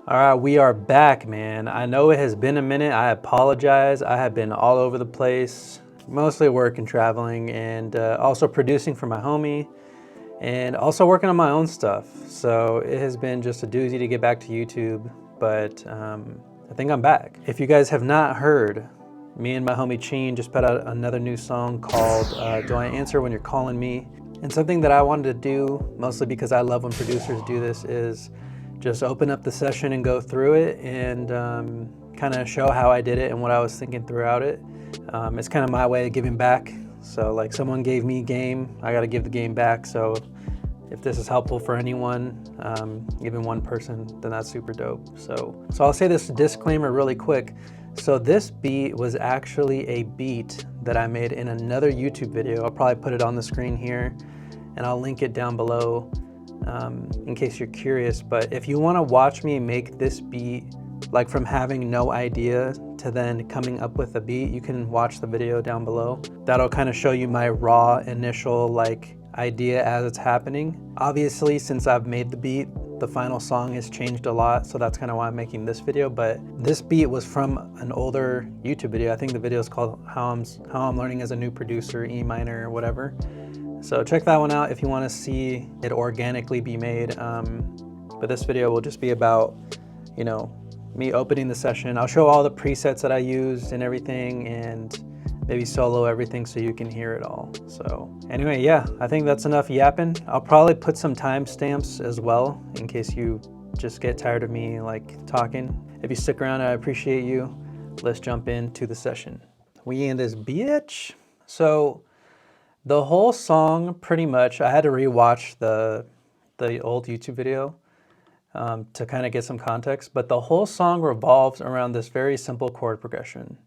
All right, we are back, man. I know it has been a minute. I apologize. I have been all over the place, mostly work and traveling, and also producing for my homie, and also working on my own stuff. So it has been just a doozy to get back to YouTube, but I think I'm back. If you guys have not heard, me and my homie CHEEN just put out another new song called Do I Answer When You're Calling Me? And something that I wanted to do, mostly because I love when producers do this, is just open up the session and go through it and kind of show how I did it and what I was thinking throughout it. It's kind of my way of giving back. So like someone gave me game, I got to give the game back. So if this is helpful for anyone, even one person, then that's super dope. So I'll say this disclaimer really quick. So this beat was actually a beat that I made in another YouTube video. I'll probably put it on the screen here and I'll link it down below in case you're curious. But if you want to watch me make this beat, like from having no idea to then coming up with a beat, you can watch the video down below. That'll kind of show you my raw initial like idea as it's happening. Obviously, since I've made the beat, the final song has changed a lot, so that's kind of why I'm making this video. But this beat was from an older YouTube video. I think the video is called How I'm Learning as a New Producer, E minor or whatever. So check that one out if you want to see it organically be made. But this video will just be about, you know, me opening the session. I'll show all the presets that I used and everything, and maybe solo everything so you can hear it all. So anyway, yeah, I think that's enough yapping. I'll probably put some timestamps as well in case you just get tired of me like talking. If you stick around, I appreciate you. Let's jump into the session. We in this bitch. So the whole song, pretty much, I had to rewatch the old YouTube video to kind of get some context, but the whole song revolves around this very simple chord progression.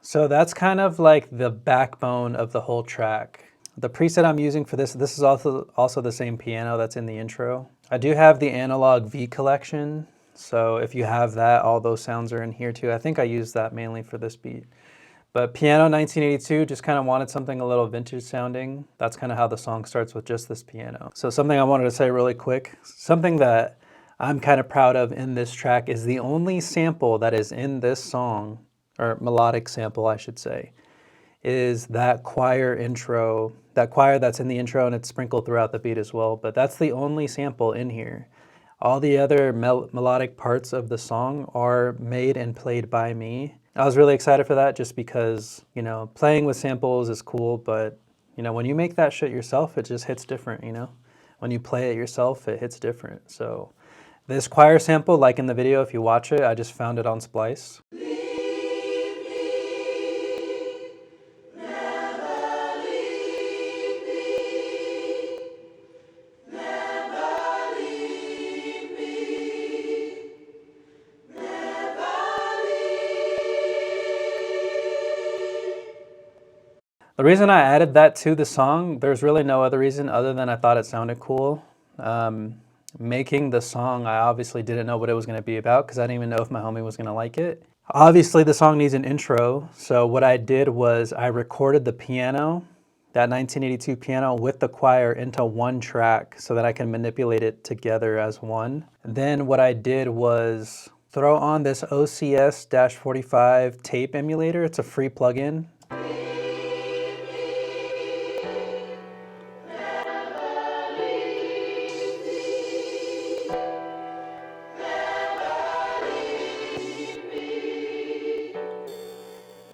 So that's kind of like the backbone of the whole track. The preset I'm using for this is also the same piano that's in the intro. I do have the analog V collection, so if you have that, all those sounds are in here too. I think I used that mainly for this beat. But piano 1982, just kind of wanted something a little vintage sounding. That's kind of how the song starts, with just this piano. So something I wanted to say really quick, something that I'm kind of proud of in this track is the only sample that is in this song, or melodic sample I should say, is that choir intro, that choir that's in the intro, and it's sprinkled throughout the beat as well, but that's the only sample in here. All the other melodic parts of the song are made and played by me. I was really excited for that just because, you know, playing with samples is cool, but, you know, when you make that shit yourself, it just hits different, you know? When you play it yourself, it hits different. So this choir sample, like in the video, if you watch it, I just found it on Splice. The reason I added that to the song, there's really no other reason other than I thought it sounded cool. Making the song, I obviously didn't know what it was going to be about because I didn't even know if my homie was going to like it. Obviously, the song needs an intro, so what I did was I recorded the piano, that 1982 piano, with the choir into one track so that I can manipulate it together as one. Then what I did was throw on this OCS-45 tape emulator. It's a free plugin.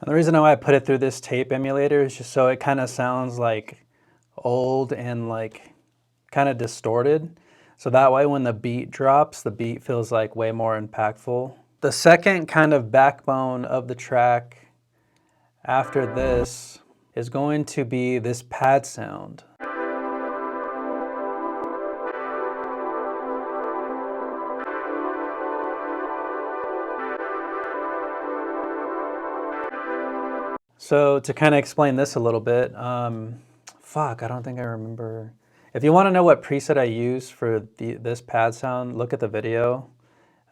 And the reason why I put it through this tape emulator is just so it kind of sounds like old and like kind of distorted. So that way when the beat drops, the beat feels like way more impactful. The second kind of backbone of the track after this is going to be this pad sound. So to kind of explain this a little bit, fuck, I don't think I remember. If you want to know what preset I use for this pad sound, look at the video.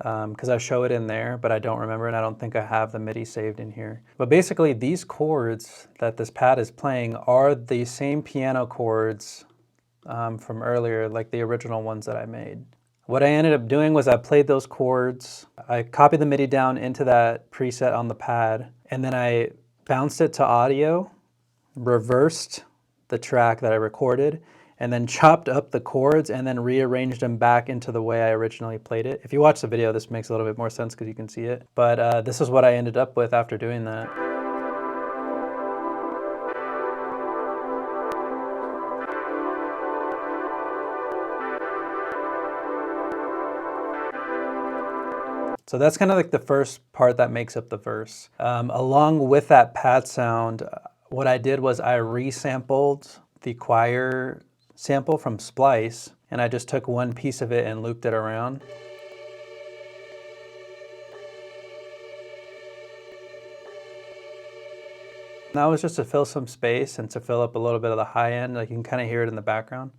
because I show it in there, but I don't remember, and I don't think I have the MIDI saved in here. But basically, these chords that this pad is playing are the same piano chords from earlier, like the original ones that I made. What I ended up doing was I played those chords, I copied the MIDI down into that preset on the pad, and then I bounced it to audio, reversed the track that I recorded, and then chopped up the chords and then rearranged them back into the way I originally played it. If you watch the video, this makes a little bit more sense because you can see it. But this is what I ended up with after doing that. So that's kind of like the first part that makes up the verse. Along with that pad sound, what I did was I resampled the choir sample from Splice, and I just took one piece of it and looped it around. And that was just to fill some space and to fill up a little bit of the high end. Like you can kind of hear it in the background.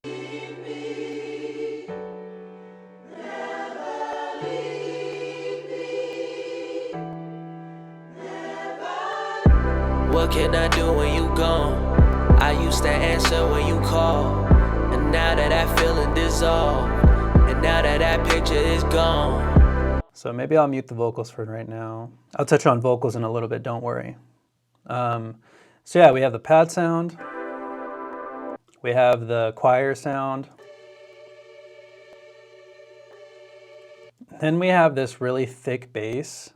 What can I do when you gone? I used to answer when you call, and now that that feeling dissolved, and now that that picture is gone. So maybe I'll mute the vocals for right now. I'll touch on vocals in a little bit, don't worry. So yeah, we have the pad sound, we have the choir sound, then we have this really thick bass.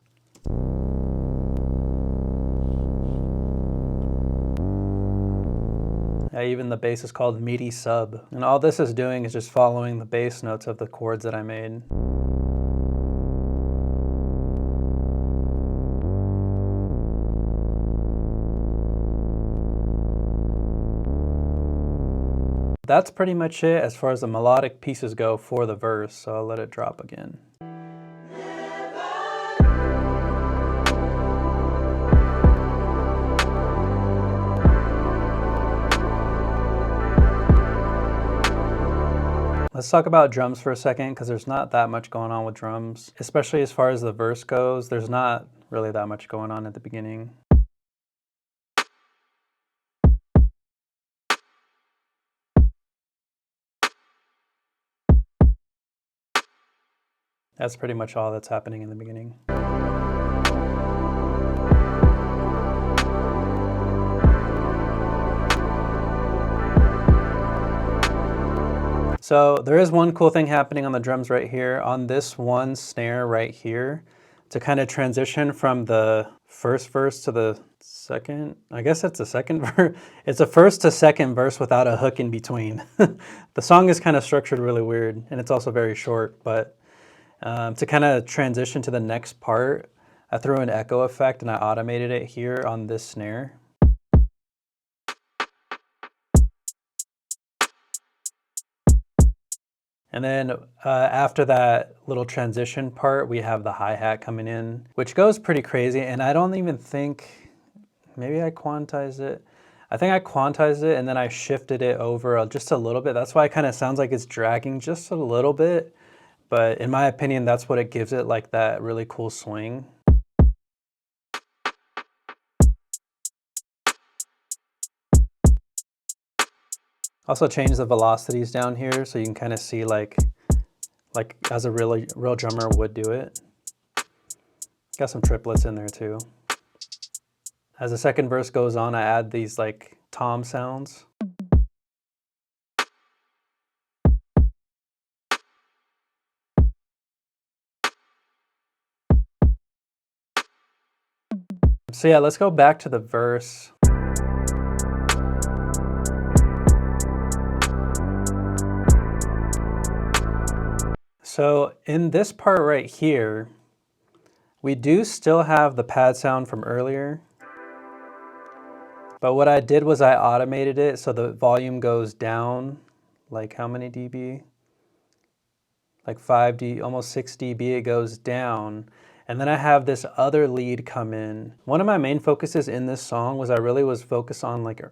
Even the bass is called MIDI sub. And all this is doing is just following the bass notes of the chords that I made. That's pretty much it as far as the melodic pieces go for the verse, so I'll let it drop again. Let's talk about drums for a second, because there's not that much going on with drums, especially as far as the verse goes. There's not really that much going on at the beginning. That's pretty much all that's happening in the beginning. So there is one cool thing happening on the drums right here, on this one snare right here, to kind of transition from the first verse to the second, I guess it's the second verse. It's a first to second verse without a hook in between. The song is kind of structured really weird, and it's also very short, but to kind of transition to the next part, I threw an echo effect and I automated it here on this snare. And then after that little transition part, we have the hi-hat coming in, which goes pretty crazy. And I don't even think, maybe I quantized it. I think I quantized it and then I shifted it over just a little bit. That's why it kind of sounds like it's dragging just a little bit. But in my opinion, that's what it gives it, like that really cool swing. Also change the velocities down here so you can kind of see like as a real drummer would do it. Got some triplets in there too. As the second verse goes on, I add these like tom sounds. So yeah, let's go back to the verse. So in this part right here, we do still have the pad sound from earlier, but what I did was I automated it so the volume goes down, like how many dB? Like 5 dB, almost 6 dB, it goes down. And then I have this other lead come in. One of my main focuses in this song was I really was focused on like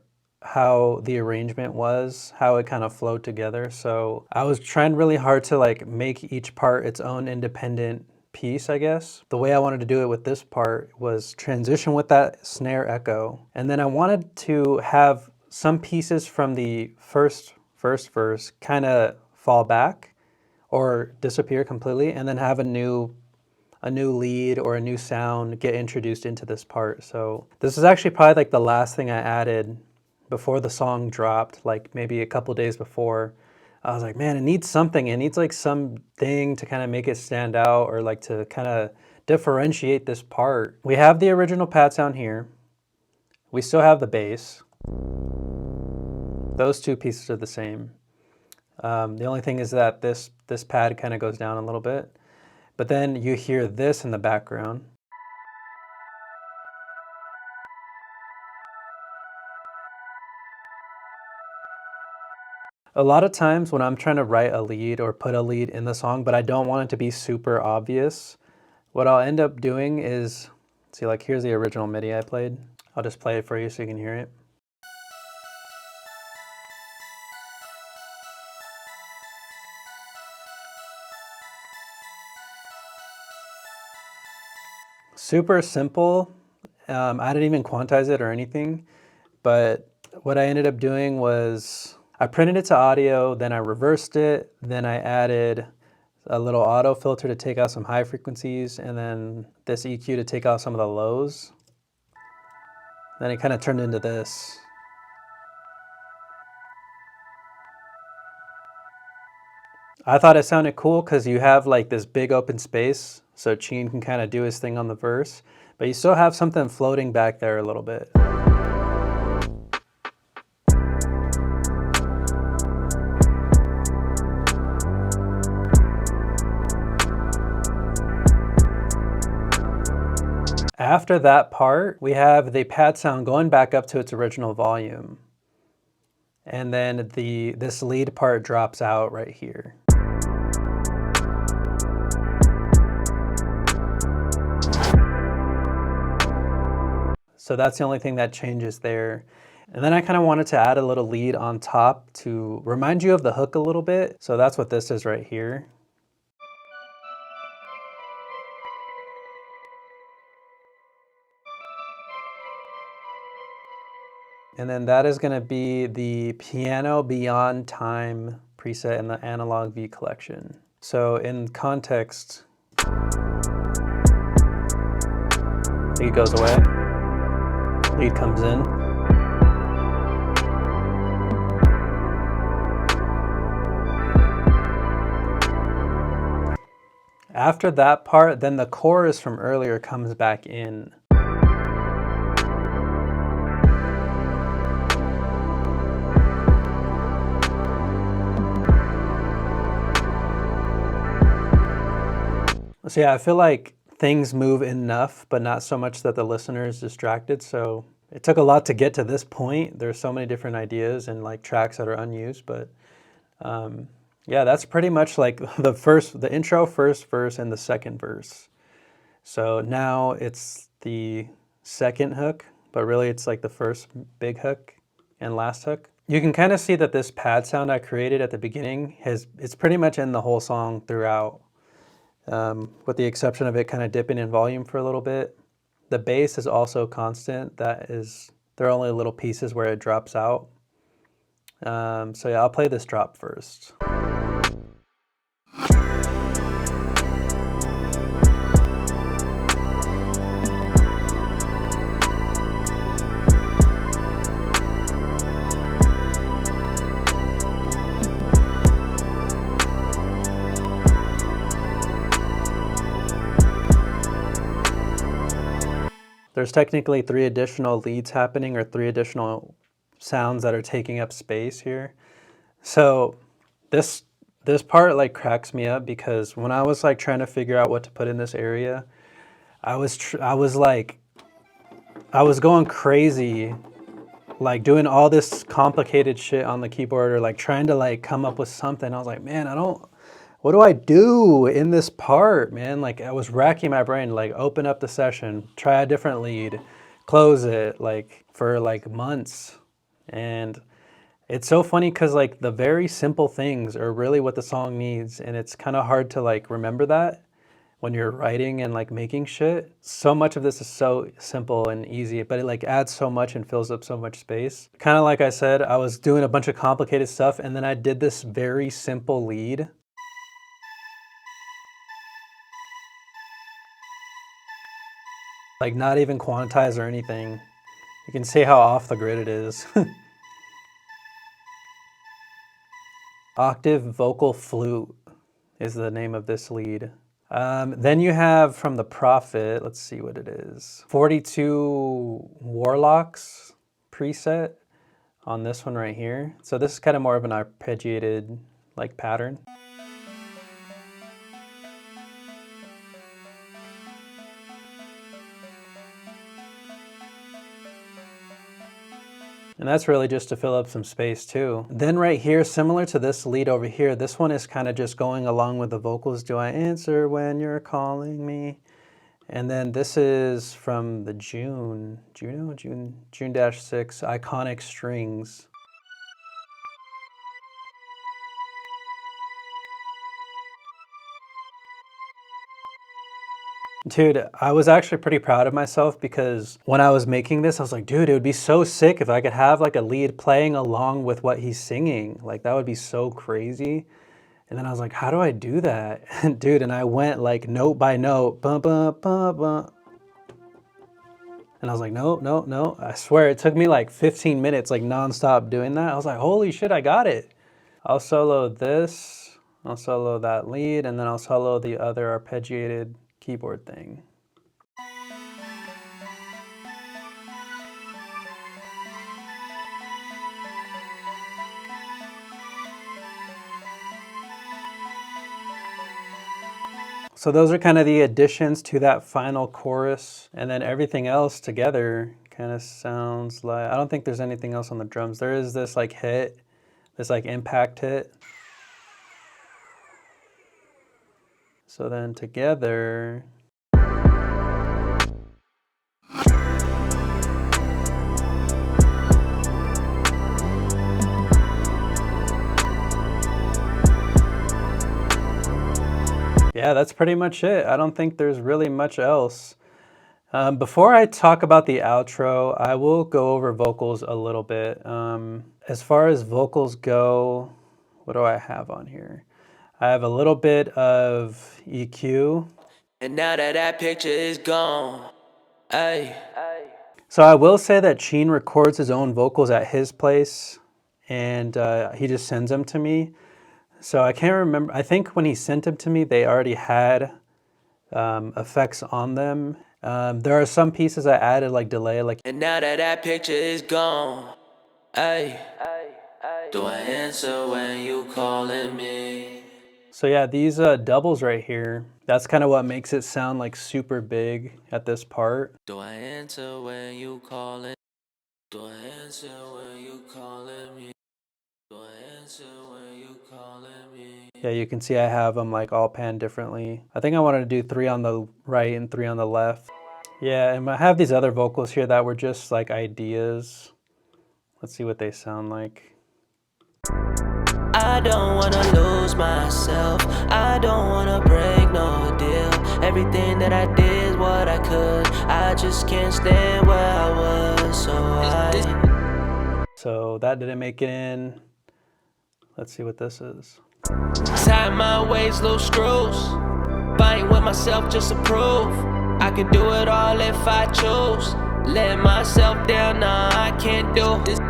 how the arrangement was, how it kind of flowed together. So I was trying really hard to like make each part its own independent piece, I guess. The way I wanted to do it with this part was transition with that snare echo. And then I wanted to have some pieces from the first verse kind of fall back or disappear completely, and then have a new lead or a new sound get introduced into this part. So this is actually probably like the last thing I added before the song dropped, like maybe a couple days before. I was like, man, it needs something. It needs like something to kind of make it stand out, or like to kind of differentiate this part. We have the original pad sound here. We still have the bass. Those two pieces are the same. The only thing is that this pad kind of goes down a little bit. But then you hear this in the background. A lot of times when I'm trying to write a lead or put a lead in the song, but I don't want it to be super obvious, what I'll end up doing is, see, like here's the original MIDI I played. I'll just play it for you so you can hear it. Super simple. I didn't even quantize it or anything, but what I ended up doing was I printed it to audio, then I reversed it, then I added a little auto filter to take out some high frequencies, and then this EQ to take out some of the lows. Then it kind of turned into this. I thought it sounded cool because you have like this big open space, so CHEEN can kind of do his thing on the verse, but you still have something floating back there a little bit. After that part, we have the pad sound going back up to its original volume. And then this lead part drops out right here. So that's the only thing that changes there. And then I kind of wanted to add a little lead on top to remind you of the hook a little bit. So that's what this is right here. And then that is going to be the Piano Beyond Time preset in the Analog V collection. So in context, lead goes away, lead comes in. After that part, then the chorus from earlier comes back in. So yeah, I feel like things move enough, but not so much that the listener is distracted. So it took a lot to get to this point. There's so many different ideas and like tracks that are unused, but yeah, that's pretty much like the intro, first verse, and the second verse. So now it's the second hook, but really it's like the first big hook and last hook. You can kind of see that this pad sound I created at the beginning it's pretty much in the whole song throughout. With the exception of it kind of dipping in volume for a little bit. The bass is also constant. There are only little pieces where it drops out. So yeah, I'll play this drop first. There's technically 3 additional leads happening, or 3 additional sounds that are taking up space here. So this part like cracks me up, because when I was like trying to figure out what to put in this area, I was going crazy, like doing all this complicated shit on the keyboard, or like trying to like come up with something. I was like, man, what do I do in this part, man? Like I was racking my brain, like open up the session, try a different lead, close it, like for like months. And it's so funny because like the very simple things are really what the song needs, and it's kind of hard to like remember that. when you're writing and like making shit. So much of this is so simple and easy, but it like adds so much and fills up so much space. Kind of like I said, I was doing a bunch of complicated stuff and then I did this very simple lead. Like not even quantized or anything. You can see how off the grid it is. Octave vocal flute is the name of this lead. Then you have from the Prophet, let's see what it is. 42 Warlocks preset on this one right here. So this is kind of more of an arpeggiated like pattern. And that's really just to fill up some space too. Then right here, similar to this lead over here, this one is kind of just going along with the vocals. Do I answer when you're calling me? And then this is from the June -6 Iconic Strings. Dude, I was actually pretty proud of myself because when I was making this, I was like, dude, it would be so sick if I could have like a lead playing along with what he's singing. Like that would be so crazy. And then I was like, how do I do that? Dude, and I went like note by note, bum, bum, bum, bum. And I was like, no, no, no. I swear it took me like 15 minutes, like nonstop doing that. I was like, holy shit, I got it. I'll solo this, I'll solo that lead, and then I'll solo the other arpeggiated keyboard thing. So those are kind of the additions to that final chorus, and then everything else together kind of sounds like, I don't think there's anything else on the drums. There is this like hit, this like impact hit. So then together, yeah, that's pretty much it. I don't think there's really much else. Before I talk about the outro, I will go over vocals a little bit. As far as vocals go, what do I have on here? I have a little bit of EQ. And now that that picture is gone, ay. So I will say that CHEEN records his own vocals at his place and he just sends them to me. So I can't remember, I think when he sent them to me, they already had effects on them. There are some pieces I added like delay, like. And now that that picture is gone, ay. Do I answer when you calling me? So yeah, these doubles right here, that's kind of what makes it sound like super big at this part. Do I answer when you calling? Do I answer when you calling me? Do I answer when you calling me? Yeah, you can see I have them like all panned differently. I think I wanted to do 3 on the right and 3 on the left. Yeah, and I have these other vocals here that were just like ideas. Let's see what they sound like. I don't wanna lose myself. I don't wanna break no deal. Everything that I did is what I could. I just can't stand where I was, So that didn't make it in. Let's see what this is. Tie my waist, little screws. Fighting with myself just to prove I could do it all if I choose. Let myself down, nah, I can't do this.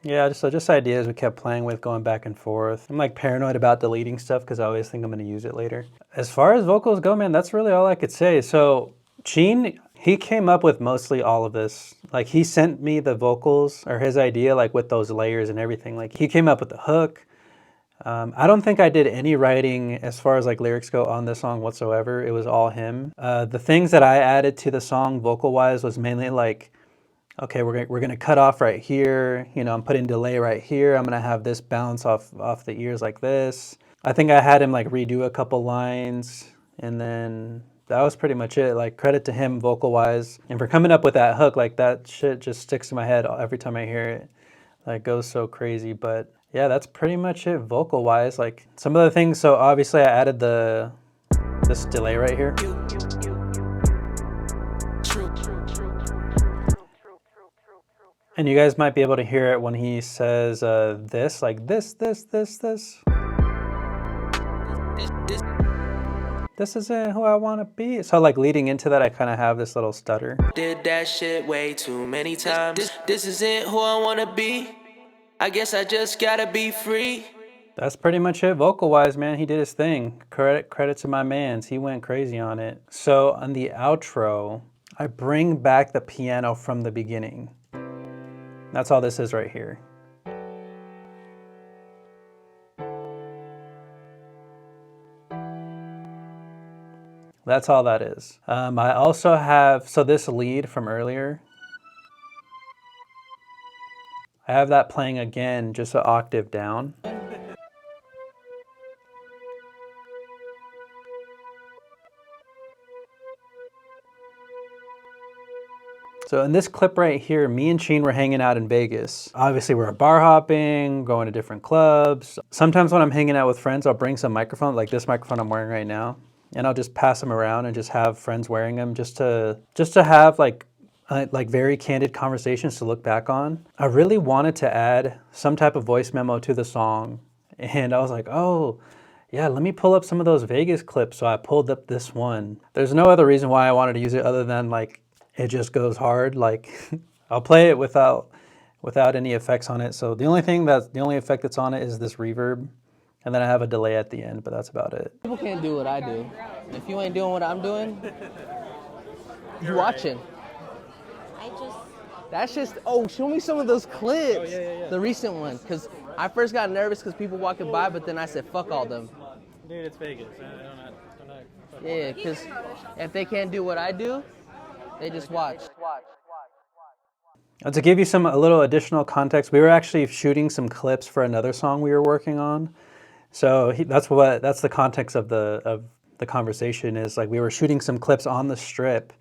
Yeah, just ideas we kept playing with, going back and forth. I'm like paranoid about deleting stuff because I always think I'm going to use it later. As far as vocals go, man, that's really all I could say. So CHEEN, he came up with mostly all of this. Like he sent me the vocals or his idea, like with those layers and everything. Like he came up with the hook. I don't think I did any writing as far as like lyrics go on this song whatsoever. It was all him. The things that I added to the song vocal wise was mainly like, okay, we're gonna cut off right here. You know, I'm putting delay right here. I'm gonna have this bounce off the ears like this. I think I had him like redo a couple lines, and then that was pretty much it. Like credit to him vocal wise, and for coming up with that hook. Like that shit just sticks in my head every time I hear it. Like goes so crazy. But yeah, that's pretty much it vocal wise. Like some of the things. So obviously I added the This delay right here. And you guys might be able to hear it when he says this, like this. This isn't who I want to be. So like leading into that, I kind of have this little stutter. Did that shit way too many times. This isn't who I want to be. I guess I just gotta be free. That's pretty much it vocal-wise, man. He did his thing. Credit to my mans. He went crazy on it. So on the outro, I bring back the piano from the beginning. That's all this is right here. That's all that is. I also have, so this lead from earlier, I have that playing again, just an octave down. So in this clip right here, me and CHEEN were hanging out in Vegas. Obviously we're bar hopping, going to different clubs. Sometimes when I'm hanging out with friends, I'll bring some microphone, like this microphone I'm wearing right now, and I'll just pass them around and just have friends wearing them just to have like very candid conversations to look back on. I really wanted to add some type of voice memo to the song, and I was like, oh, yeah, let me pull up some of those Vegas clips. So I pulled up this one. There's no other reason why I wanted to use it other than like, it just goes hard. Like I'll play it without any effects on it. So the only effect that's on it is this reverb. And then I have a delay at the end, but that's about it. People can't do what I do. If you ain't doing what I'm doing, you watching. That's just, oh, show me some of those clips. Oh, yeah. The recent ones, because I first got nervous because people walking by, but then I said, fuck all them. Dude, it's Vegas. Yeah, because if they can't do what I do, they just watch. To give you a little additional context, we were actually shooting some clips for another song we were working on. So that's the context of the conversation is like we were shooting some clips on the strip,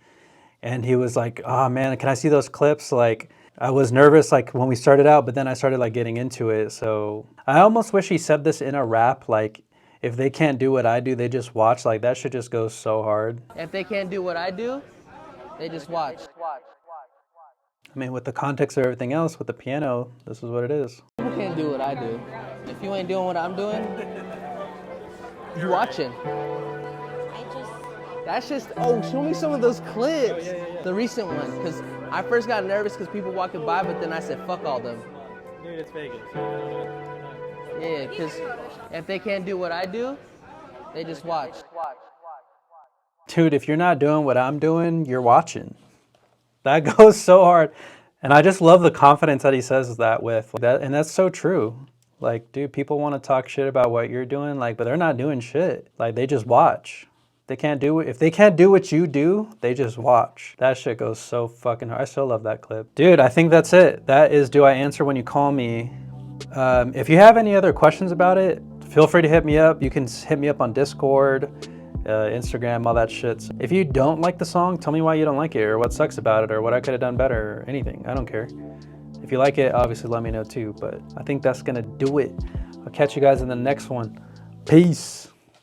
and he was like, "Oh man, can I see those clips?" Like I was nervous like when we started out, but then I started like getting into it. So I almost wish he said this in a rap, like if they can't do what I do, they just watch. Like that shit just goes so hard. If they can't do what I do, they just watch. I mean, with the context of everything else, with the piano, this is what it is. People can't do what I do. If you ain't doing what I'm doing, you watching. That's just, oh, show me some of those clips. The recent ones, because I first got nervous because people walking by, but then I said, fuck all them. Dude, it's Vegas. Yeah, because if they can't do what I do, they just watch. Dude, if you're not doing what I'm doing, you're watching. That goes so hard. And I just love the confidence that he says that with. And that's so true. Like, dude, people want to talk shit about what you're doing, like, but they're not doing shit. Like, they just watch. If they can't do what you do, they just watch. That shit goes so fucking hard. I still love that clip. Dude, I think that's it. That is Do I Answer When You Call Me. If you have any other questions about it, feel free to hit me up. You can hit me up on Discord, Instagram, all that shit. So if you don't like the song, tell me why you don't like it or what sucks about it or what I could have done better or anything. I don't care. If you like it, obviously let me know too, but I think that's gonna do it. I'll catch you guys in the next one. Peace.